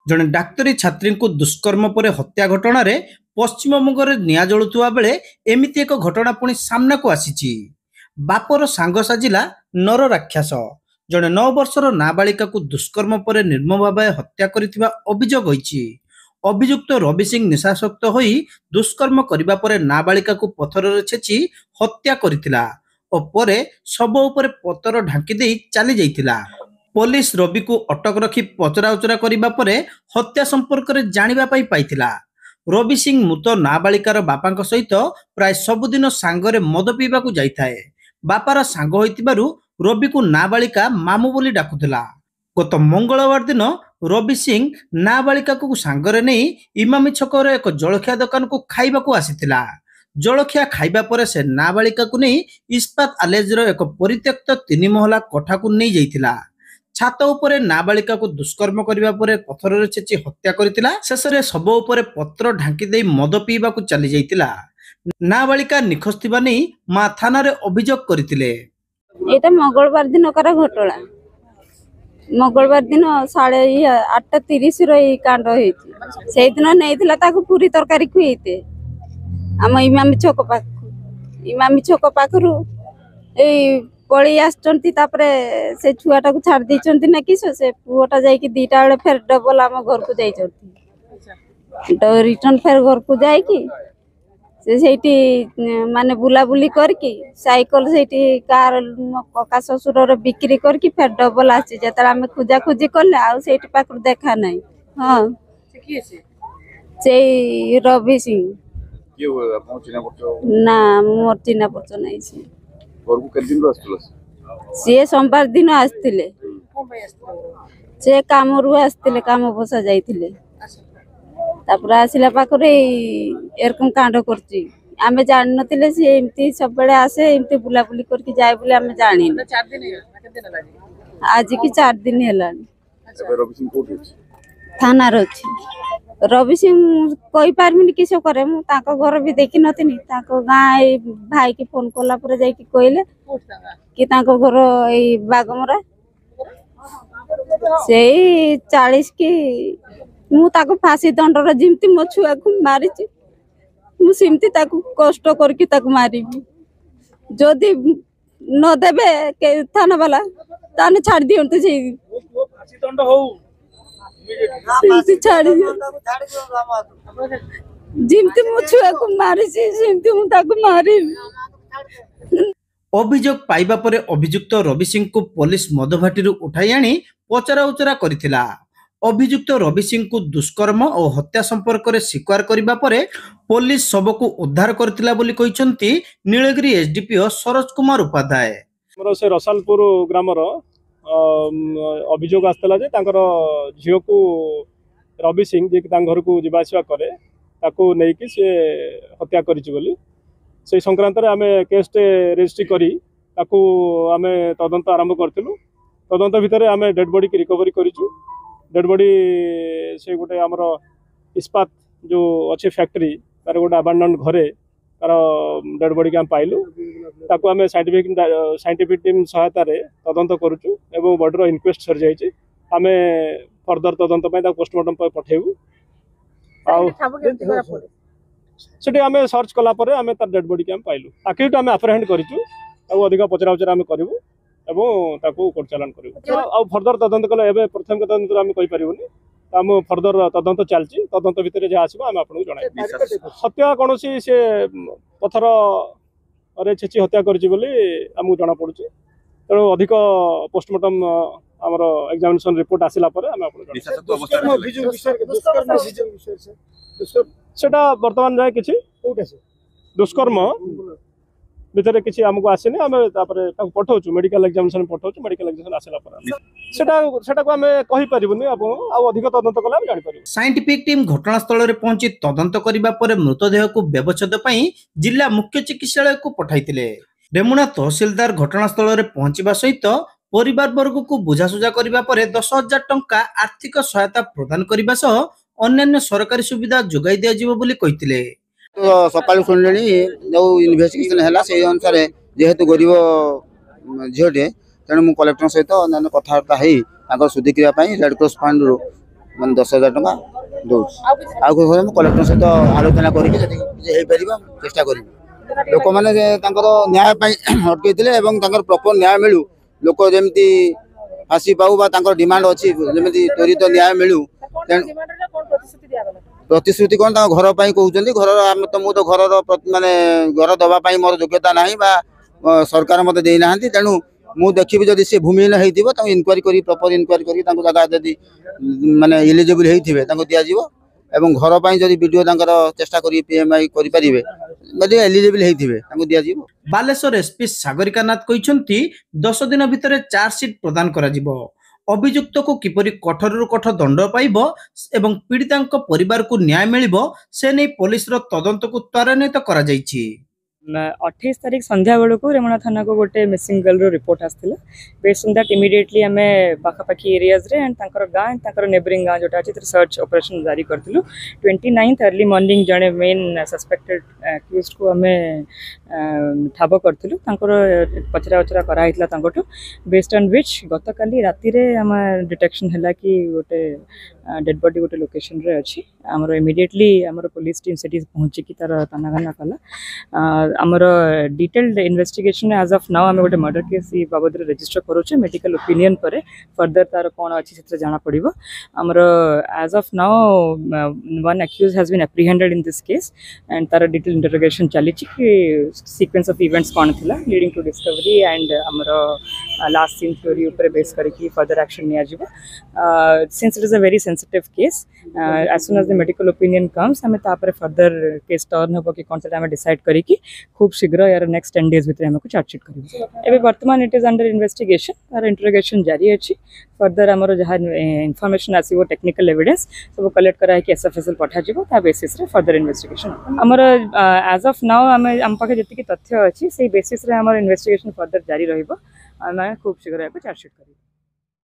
जड़े डाक्तरी छात्री को दुष्कर्म पर हत्या घटना पश्चिमबंग में निआ जलुवा बेले एमती एक घटना पुणी सामना को आसी बापर सांग साजिला नर राक्षस जड़े 9 वर्षर नाबालिका को दुष्कर्म पर निर्मम भाव हत्या कर अभियोग अभियुक्त रवि सिंह निशाशक्त हो दुष्कर्म करने पर नाबालिका को पथर छेची हत्या करथिला और परे शव उपर पतर ढांकी दे चली जाइथिला। पुलिस रवि को अटक रखी पचराउचरा करने पर हत्या संपर्क में जानिबा पाइथिला। रवि सिंह मृत नाबालिकार बापा सहित प्राय सबुदिन सांगरे मद पीवा जाए। बापार सांग होइतिबारु रवि को नाबालिका मामू बोली डाकुथिला। गत मंगलवार दिन रवि सिंह नाबालिका को सांगरे नहीं इमामी छकर एक जलखिया दुकान को खाइबा को आसीथिला। जलखिया खाइबा पर से नाबालिका को नहीं इस्पात आलेजर एक परित्यक्त 3 महला कोठा को नहीं जाइथिला। छात उपरे नाबालिका को दुष्कर्म करने पर पथर छेची हत्या करथिला। शेषरे शव उपरे पत्र ढांकी दे मद पीवा को चली जाइथिला। नाबालिका निखोज थिबा नै मा थाना रे अभियोग करथिले। एटा मंगलवार दिन करा घटना। मंगलवार दिन 8:30 रही कांड होती से दिन नहीं ताकू पूरी तरकारी खुईते आम इमामी छक पाखरु पड़ी आसपरे से छुआटा को छाड़ देती ना कि से पुओटा जाकि 2टा बेले फेर डबल आम घर को रिटर्न फेर घर को जाकि से माने बुलाबुली करके साइकल से कार कका ससुर बिक्री करके फेर डबल आसी जतरा आम खोजा खोजी कले आउट पाखर देखा नहीं। हाँ से रवि सिंह ना मोर चिन्ह परिचय नहीं सी सोमवार दिन आसते से काम रू आसते काम बसा जाइए आसला पाखे एरकम कांड कर जान नी सी एमती सब आसे एमती बुलाबुली करके जाए बोले आम जानी आज की 4 दिन है थाना अच्छी। रवि सिंह कही पारमिनी किस करे घर भी देखी नी गाँ भाई की फोन कला कहले कि घर ये बागमरा से 40 की मुझे फांसी दंडर जमती मो छुआ को मारी मुझे कष्ट करके मारी जदि नदेबे थाना वाला ताने छाड़ दियंतु छाड़ जिमती मो छुआ को मारी मारी। अभियोग पाइबा परे अभियुक्त रवि सिंह को पुलिस मदभाटी उठाई आनी पचरा उचरा करथिला। अभियुक्त रवि सिंह को दुष्कर्म और हत्या संपर्क में स्वीकार करने पर पुलिस शव को उद्धार करथिला बोली कहिसंती नीलगिरी एसडीपीओ सरोज कुमार उपाध्याय। से रसालपुर ग्रामर अभियोग आसला झील को रवि सिंह जी घर को जावासवा करे ताकू नहीं कि सी हत्या करी से संक्रांत आम केस रेजिस्ट्री करी आम तदंत आरंभ करूँ। तदंत भितर आम डेड बॉडी की रिकवरी करूँ। डेड बॉडी से गोटे आमर इस्पात जो अच्छे फैक्ट्री तार गोटे आबांडन घरे तार डेड बॉडी आम पाइलु ताकू आम साइंटिफिक टीम सहायता तदंत करुचु एवं बॉडीर इनक्वेस्ट सरी जाइए आम फर्दर तदंत पोस्टमार्टम पठेबू। से आम सर्च कलापर आम तार डेड बॉडी आम पाइलु ताकि आम आप्रहेंड करूँ अधिक पचरा उचरा आम करूँ एवं कोर्ट चालान करूँ फर्दर तदंत कले एवं प्रथम तदंत आम कहीपर आम फर्दर तदंत चलती तदंत भितर जहाँ आसो आम आपको जन हत्या कौन से पथर छेची हत्या करमको जना पड़ू तेणु अधिक पोस्टमार्टम आमर एग्जामिनेशन रिपोर्ट आसला सेटा बर्तमान जाए किसी दुष्कर्म भितर किसी आमको आसनी आम पठाऊ मेडिकल एग्जामिनेशन पठाऊ मेडिकल एग्जामिनेशन आसला सेटा आम कहि परिबुनी अधिक तदंत कला जानि परिबु। साइंटिफिक टीम घटनास्थल में पहुंची तदंत करने पर मृतदेह को व्यवच्छेद पई जिला मुख्य चिकित्सालय को पठाइतिले। रेमुणा तहसीलदार घटनास्थल में पहुंचवा सहित परिवार वर्ग को बुझासुझा करने पर 10,000 टंका आर्थिक सहायता प्रदान करने सह अन्य सरकारी सुविधा जोगाई दिया जिवो बोली कहितिले। तो सकाल शुणिले जो इन्वेस्टिगेशन है से अनुसार जेहेतु गरीब झीटे तेणु मुझे कलेक्टर सहित कथबार्ता हो सुधी करने रेड क्रॉस फंड ମାନେ 10,000 ଟଙ୍କା ଦଉଛି। ଆଉ ମୁଁ କଲେକ୍ଟର ସହିତ ଆଲୋଚନା କରିକି ଯଦି କିଛି ହେଇପାରିବ ଚେଷ୍ଟା କରିବି। ଲୋକମାନେ ତାଙ୍କର ନ୍ୟାୟ ପାଇଁ ଅଟକେଇଥିଲେ ଏବଂ ତାଙ୍କର ପ୍ରପର ନ୍ୟାୟ ମିଳୁ, ଲୋକ ଯେମିତି ଫାଶୀ ପାଉ ବା ତାଙ୍କର ଡିମାଣ୍ଡ ଅଛି ଯେମିତି ତ୍ୱରିତ ନ୍ୟାୟ ମିଳୁ। ପ୍ରତିଶ୍ରୁତି କ'ଣ ତାଙ୍କ ଘର ପାଇଁ କହୁଛନ୍ତି, ଘରର ମୁଁ ତ ଘରର ମାନେ ଘର ଦେବା ପାଇଁ ମୋର ଯୋଗ୍ୟତା ନାହିଁ ବା ସରକାର ମୋତେ ଦେଇନାହାନ୍ତି। ତେଣୁ ମୁଁ ଦେଖିବି ଯଦି ସେ ଭୂମିହୀନ ହେଇଥିବ ତାଙ୍କୁ ଇନକ୍ୱାରି କରି ପ୍ରପର ଇନକ୍ୱାରି କରି ତାଙ୍କୁ ଜାଗା ଯଦି ମାନେ ଇଲିଜିବୁଲ ହେଇଥିବେ ତାଙ୍କୁ ଦିଆଯିବ ଏବଂ ଘର ପାଇଁ ଯଦି ବିଡ଼ିଓ ତାଙ୍କର ଚେଷ୍ଟା କରି PMI କରିପାରିବେ ଯଦି ଏଲିଜିବୁଲ ହେଇଥିବେ ତାଙ୍କୁ ଦିଆଯିବ। ବାଲେଶ୍ୱର ଏସପି ସାଗରିକା ନାଥ କହିଛନ୍ତି 10 ଦିନ ଭିତରେ ଚାର୍ଜସିଟ୍ ପ୍ରଦାନ କରାଯିବ। ଅଭିଯୁକ୍ତକୁ କିପରି କଠୋରରୁ କଠୋର ଦଣ୍ଡ ପାଇବ ଏବଂ ପୀଡ଼ିତାଙ୍କ ପରିବାରକୁ ନ୍ୟାୟ ମିଳିବ ସେ ନେଇ ପୋଲିସର ତଦନ୍ତକୁ ତ୍ୱରାନ୍ୱିତ କରାଯାଇଛି। 28 तारीख संध्या बेलू को रेमुणा थाना को गोटे मिसिंग गर्ल रिपोर्ट आसाला। बेस्ड ऑन दैट इमीडिएटली आम पाखापाखी एरियाज रे एंड तांकर गाँ तांकर नेबरिंग गाँ जोटा अच्छी सर्च ऑपरेशन जारी करथिलु। 29 अर्ली मॉर्निंग जड़े मेन सस्पेक्टेड एक्यूज्ड को आम ठाब करथिलु। तांकर पचरा उचरा कराइतला तांकोटु बेस्ड ऑन विच गतकाली राति रे आम डिटेक्शन हैला कि गोटे डेड बॉडी गोटे लोकेशन रे अछि। हमर इमीडिएटली हमर पुलिस टीम सेठी पहुंची कि तार तनाघना कला। आमर detailed investigation as of now आम गोटे मर्डर केस बाबद रजिस्टर करुचे। मेडिकल ओपिनियन पर फर्दर तार कौन अच्छी से जाना पड़ो। आमर as of now one accused has been apprehended in this case and तार डिटेल इंटरोगेशन चली सीक्वेंस ऑफ इवेंट्स कौन थिला लीडिंग टू डिस्कवरी एंड आमर लास्ट सीन थ्योरी ऊपर बेस करके फर्दर एक्शन निया जिवो। Since it is a very sensitive case as soon as the medical opinion comes आम तापर फर्दर केस टर्न हम कि कौन से डिसाइड करी खूब शीघ्र यार नेक्स्ट 10 डेज भितर हमको चार्जशीट करिवो। एबे वर्तमान इट इज अंडर इन्वेस्टिगेशन तार इंटरोगेशन जारी अछि। फर्दर हमर जहाँ इनफॉरमेशन आसीबो टेक्निकल एविडेंस सब कलेक्ट करा कि SFSL पठा जिवो ता बेसिस रे फर्दर इन्वेस्टिगेशन हमर एज ऑफ नाउ हम पाखे जति तथ्य अछि से बेसिस रे हमर इन्वेस्टिगेशन फर्दर जारी रहिबो। हम खूब शीघ्र याको चार्जशीट करिवो।